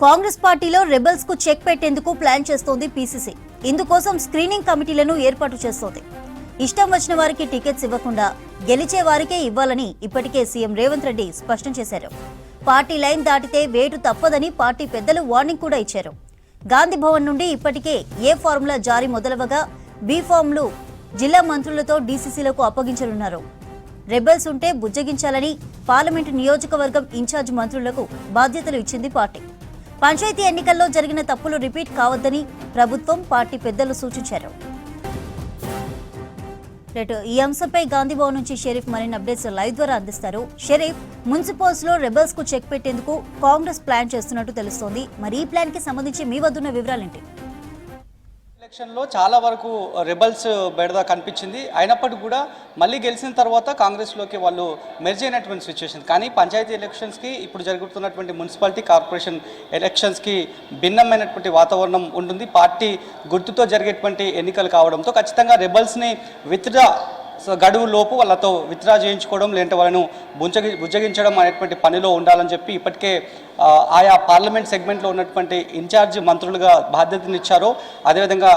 కాంగ్రెస్ పార్టీలో రెబెల్స్ కు చెక్ పెట్టేందుకు ప్లాన్ చేస్తోంది పీసీసీ. ఇందుకోసం స్క్రీనింగ్ కమిటీలను ఏర్పాటు చేస్తోంది. ఇష్టం వచ్చిన వారికి టికెట్స్ ఇవ్వకుండా గెలిచే వారికే ఇవ్వాలని ఇప్పటికే సీఎం రేవంత్ రెడ్డి స్పష్టం చేశారు. పార్టీ లైన్ దాటితే వేటు తప్పదని పార్టీ పెద్దలు వార్నింగ్ కూడా ఇచ్చారు. గాంధీ భవన్ నుండి ఇప్పటికే ఏ ఫార్ములా జారీ మొదలవగా బి ఫామ్లు జిల్లా మంత్రులతో డీసీసీలకు అప్పగించనున్నారు. రెబెల్స్ ఉంటే బుజ్జగించాలని పార్లమెంటు నియోజకవర్గం ఇన్ఛార్జ్ మంత్రులకు బాధ్యతలు ఇచ్చింది పార్టీ. పంచాయతీ ఎన్నికల్లో జరిగిన తప్పులు రిపీట్ కావద్దని ప్రభుత్వం, పార్టీ పెద్దలు సూచించారు. ఈ అంశంపై గాంధీభవన్ నుంచి షరీఫ్ మరిన్ని అప్డేట్స్ లైవ్ ద్వారా అందిస్తారు. షరీఫ్, మున్సిపల్స్ లో రెబెల్స్ కు చెక్ పెట్టేందుకు కాంగ్రెస్ ప్లాన్ చేస్తున్నట్టు తెలుస్తోంది. మరి ఈ ప్లాన్ కి సంబంధించి మీ వద్దున్న వివరాలేంటి? ఎలక్షన్లో చాలా వరకు రెబల్స్ బెడద కనిపించింది. అయినప్పటికీ కూడా మళ్ళీ గెలిచిన తర్వాత కాంగ్రెస్లోకి వాళ్ళు మెర్జ్ అయినటువంటి సిచ్యువేషన్. కానీ పంచాయతీ ఎలక్షన్స్కి ఇప్పుడు జరుగుతున్నటువంటి మున్సిపాలిటీ కార్పొరేషన్ ఎలక్షన్స్కి భిన్నమైనటువంటి వాతావరణం ఉంటుంది. పార్టీ గుర్తుతో జరిగేటువంటి ఎన్నికలు కావడంతో ఖచ్చితంగా రెబల్స్ని విత్డ్రా గడువు లోపు వాళ్ళతో విత్డ్రా చేయించుకోవడం, లేదంటే వాళ్ళను బుజ్జగించడం అనేటువంటి పనిలో ఉండాలని చెప్పి ఇప్పటికే ఆయా పార్లమెంట్ సెగ్మెంట్లో ఉన్నటువంటి ఇన్ఛార్జ్ మంత్రులుగా బాధ్యతనిచ్చారు. అదేవిధంగా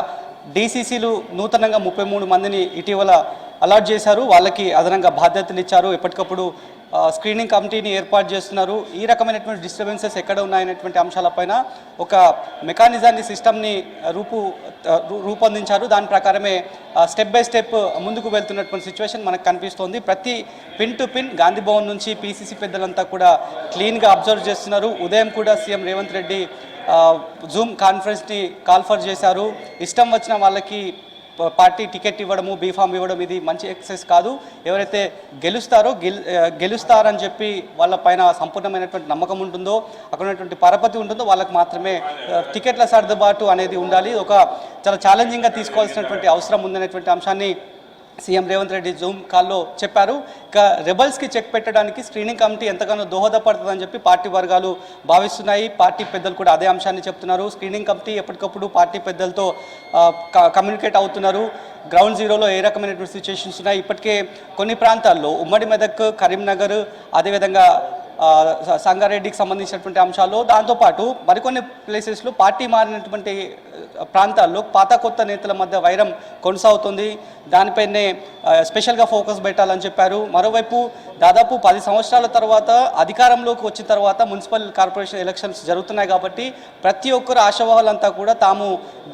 డీసీసీలు నూతనంగా 33 మందిని ఇటీవల అలాట్ చేశారు. వాళ్ళకి అదనంగా బాధ్యతలు ఇచ్చారు. ఎప్పటికప్పుడు స్క్రీనింగ్ కమిటీని ఏర్పాటు చేస్తున్నారు. ఈ రకమైనటువంటి డిస్టర్బెన్సెస్ ఎక్కడ ఉన్నాయనేటువంటి అంశాలపైన ఒక మెకానిజాన్ని, సిస్టమ్ని రూపొందించారు. దాని ప్రకారమే స్టెప్ బై స్టెప్ ముందుకు వెళ్తున్నటువంటి సిచ్యువేషన్ మనకు కనిపిస్తోంది. ప్రతి pin to pin Gandhi Bhavan నుంచి పీసీసీ పెద్దలంతా కూడా క్లీన్గా అబ్జర్వ్ చేస్తున్నారు. ఉదయం కూడా సీఎం రేవంత్ రెడ్డి జూమ్ కాన్ఫరెన్స్ని కాల్ఫర్ చేశారు. ఇష్టం వచ్చిన వాళ్ళకి పార్టీ టికెట్ ఇవ్వడము, బీఫామ్ ఇవ్వడం ఇది మంచి ఎక్సర్సైజ్ కాదు. ఎవరైతే గెలుస్తారని చెప్పి వాళ్ళపైన సంపూర్ణమైనటువంటి నమ్మకం ఉంటుందో, అక్కడ ఉన్నటువంటి పరపతి ఉంటుందో వాళ్ళకి మాత్రమే టికెట్ల సర్దుబాటు అనేది ఉండాలి. ఒక చాలా ఛాలెంజింగ్గా తీసుకోవాల్సినటువంటి అవసరం ఉందనేటువంటి అంశాన్ని సీఎం రేవంత్ రెడ్డి జూమ్ కాల్లో చెప్పారు. ఇక రెబల్స్కి చెక్ పెట్టడానికి స్క్రీనింగ్ కమిటీ ఎంతగానో దోహదపడుతుందని చెప్పి పార్టీ వర్గాలు భావిస్తున్నాయి. పార్టీ పెద్దలు కూడా అదే అంశాన్ని చెప్తున్నారు. స్క్రీనింగ్ కమిటీ ఎప్పటికప్పుడు పార్టీ పెద్దలతో కమ్యూనికేట్ అవుతున్నారు. గ్రౌండ్ జీరోలో ఏ రకమైనటువంటి సిచ్యువేషన్స్ ఉన్నాయి. ఇప్పటికే కొన్ని ప్రాంతాల్లో ఉమ్మడి మెదక్, కరీంనగర్, అదేవిధంగా సంగారెడ్డికి సంబంధించినటువంటి అంశాల్లో, దాంతోపాటు మరికొన్ని ప్లేసెస్లో పార్టీ మారినటువంటి ప్రాంతాల్లో పాత కొత్త నేతల మధ్య వైరం కొనసాగుతుంది. దానిపైనే స్పెషల్గా ఫోకస్ పెట్టాలని చెప్పారు. మరోవైపు దాదాపు 10 సంవత్సరాల తర్వాత అధికారంలోకి వచ్చిన తర్వాత మున్సిపల్ కార్పొరేషన్ ఎలక్షన్స్ జరుగుతున్నాయి కాబట్టి ప్రతి ఒక్కరు ఆశావాహులంతా కూడా తాము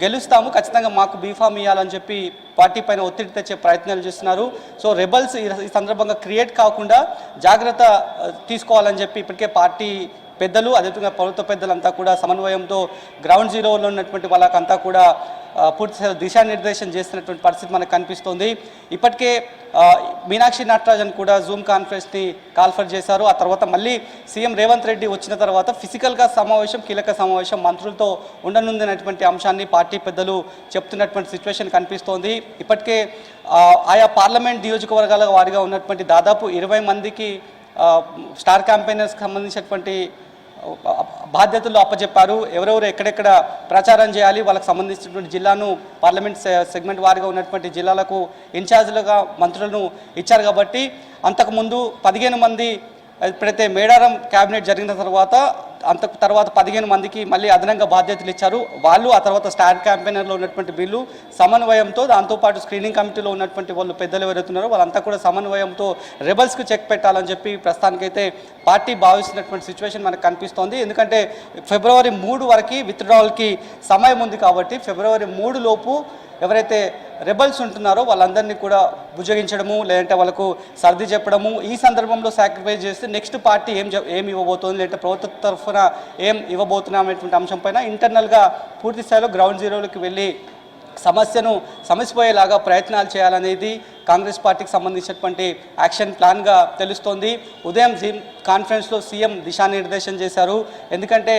గెలుస్తాము, ఖచ్చితంగా మాకు బీఫామ్ ఇవ్వాలని చెప్పి పార్టీ పైన ఒత్తిడి తెచ్చే ప్రయత్నాలు చేస్తున్నారు. సో రెబల్స్ ఈ సందర్భంగా క్రియేట్ కాకుండా జాగ్రత్త తీసుకోవాలని చెప్పి ఇప్పటికే పార్టీ పెద్దలు, అదేవిధంగా ప్రభుత్వ పెద్దలంతా కూడా సమన్వయంతో గ్రౌండ్ జీరోలో ఉన్నటువంటి వాళ్ళకంతా కూడా పూర్తి దిశానిర్దేశం చేస్తున్నటువంటి పరిస్థితి మనకు కనిపిస్తోంది. ఇప్పటికే మీనాక్షి నటరాజన్ కూడా జూమ్ కాన్ఫరెన్స్ని కాల్ఫర్ చేశారు. ఆ తర్వాత మళ్ళీ సీఎం రేవంత్ రెడ్డి వచ్చిన తర్వాత ఫిజికల్గా సమావేశం, కీలక సమావేశం మంత్రులతో ఉండనుందనేటువంటి అంశాన్ని పార్టీ పెద్దలు చెప్తున్నటువంటి సిచ్యువేషన్ కనిపిస్తోంది. ఇప్పటికే ఆయా పార్లమెంట్ నియోజకవర్గాల వారిగా ఉన్నటువంటి దాదాపు 20 మందికి స్టార్ క్యాంపెయినర్స్కి సంబంధించినటువంటి బాధ్యతలు అప్పచెప్పారు. ఎవరెవరు ఎక్కడెక్కడ ప్రచారం చేయాలి, వాళ్ళకి సంబంధించినటువంటి జిల్లాను పార్లమెంట్ సెగ్మెంట్ వారిగా ఉన్నటువంటి జిల్లాలకు ఇన్ఛార్జీలుగా మంత్రులను ఇచ్చారు. కాబట్టి అంతకుముందు 15 మంది, ఎప్పుడైతే మేడారం క్యాబినెట్ జరిగిన తర్వాత 15 మందికి మళ్ళీ అదనంగా బాధ్యతలు ఇచ్చారు. వాళ్ళు ఆ తర్వాత స్టార్ క్యాంపెయినర్లో ఉన్నటువంటి వీళ్ళు సమన్వయంతో, దాంతోపాటు స్క్రీనింగ్ కమిటీలో ఉన్నటువంటి వాళ్ళు పెద్దలు ఎవరైతున్నారో వాళ్ళంతా కూడా సమన్వయంతో రెబల్స్కు చెక్ పెట్టాలని చెప్పి ప్రస్తుతానికైతే పార్టీ భావిస్తున్నటువంటి సిచ్యువేషన్ మనకు కనిపిస్తోంది. ఎందుకంటే ఫిబ్రవరి 3 వరకు విత్డ్రావల్కి సమయం ఉంది కాబట్టి ఫిబ్రవరి 3 లోపు ఎవరైతే రెబల్స్ ఉంటున్నారో వాళ్ళందరినీ కూడా భుజగించడము, లేదంటే వాళ్ళకు సర్ది చెప్పడము, ఈ సందర్భంలో సాక్రిఫైస్ చేస్తే నెక్స్ట్ పార్టీ ఏం ఇవ్వబోతోంది, లేదంటే ప్రభుత్వ తరఫున ఏం ఇవ్వబోతున్నాం అనేటువంటి అంశం పైన ఇంటర్నల్గా పూర్తి స్థాయిలో గ్రౌండ్ జీరోలోకి వెళ్ళి సమసిపోయేలాగా ప్రయత్నాలు చేయాలనేది కాంగ్రెస్ పార్టీకి సంబంధించినటువంటి యాక్షన్ ప్లాన్గా తెలుస్తోంది. ఉదయం జూమ్ కాన్ఫరెన్స్లో సీఎం దిశానిర్దేశం చేశారు. ఎందుకంటే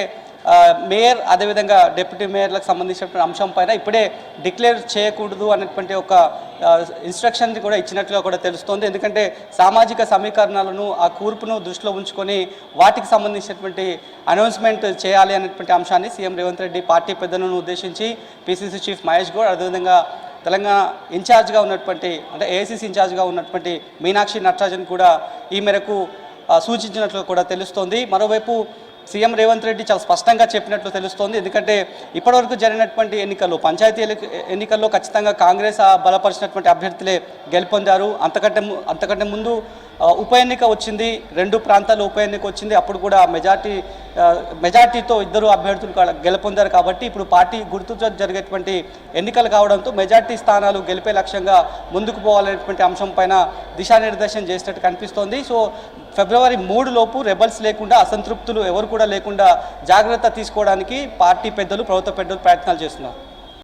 మేయర్, అదేవిధంగా డిప్యూటీ మేయర్లకు సంబంధించినటువంటి అంశం పైన ఇప్పుడే డిక్లేర్ చేయకూడదు అనేటువంటి ఒక ఇన్స్ట్రక్షన్ కూడా ఇచ్చినట్లుగా కూడా తెలుస్తోంది. ఎందుకంటే సామాజిక సమీకరణాలను, ఆ కూర్పును దృష్టిలో ఉంచుకొని వాటికి సంబంధించినటువంటి అనౌన్స్మెంట్ చేయాలి అనేటువంటి అంశాన్ని సీఎం రేవంత్ రెడ్డి పార్టీ పెద్దలను ఉద్దేశించి పీసీసీ చీఫ్ మహేష్ గౌడ్, అదేవిధంగా తెలంగాణ ఇన్ఛార్జ్గా ఉన్నటువంటి, అంటే ఏఐసీసీ ఇన్ఛార్జ్గా ఉన్నటువంటి మీనాక్షి నటరాజన్ కూడా ఈ మేరకు సూచించినట్లు కూడా తెలుస్తోంది. మరోవైపు సీఎం రేవంత్ రెడ్డి చాలా స్పష్టంగా చెప్పినట్లు తెలుస్తోంది. ఎందుకంటే ఇప్పటివరకు జరిగినటువంటి ఎన్నికల్లో పంచాయతీ ఎన్నికల్లో ఖచ్చితంగా కాంగ్రెస్ బలపరిచినటువంటి అభ్యర్థులే గెలుపొందారు. అంతకంటే ముందు ఉప ఎన్నిక వచ్చింది, 2 ప్రాంతాల్లో ఉప ఎన్నిక వచ్చింది. అప్పుడు కూడా మెజార్టీతో 2 అభ్యర్థులు గెలుపొందారు. కాబట్టి ఇప్పుడు పార్టీ గుర్తుతో జరిగేటువంటి ఎన్నికలు కావడంతో మెజార్టీ స్థానాలు గెలిపే లక్ష్యంగా ముందుకు పోవాలనేటువంటి అంశం పైన దిశానిర్దేశం చేసినట్టు కనిపిస్తోంది. సో ఫిబ్రవరి 3 లోపు రెబల్స్ లేకుండా, అసంతృప్తులు ఎవరు కూడా లేకుండా జాగ్రత్త తీసుకోవడానికి పార్టీ పెద్దలు, ప్రభుత్వ పెద్దలు ప్రయత్నాలు చేస్తున్నారు.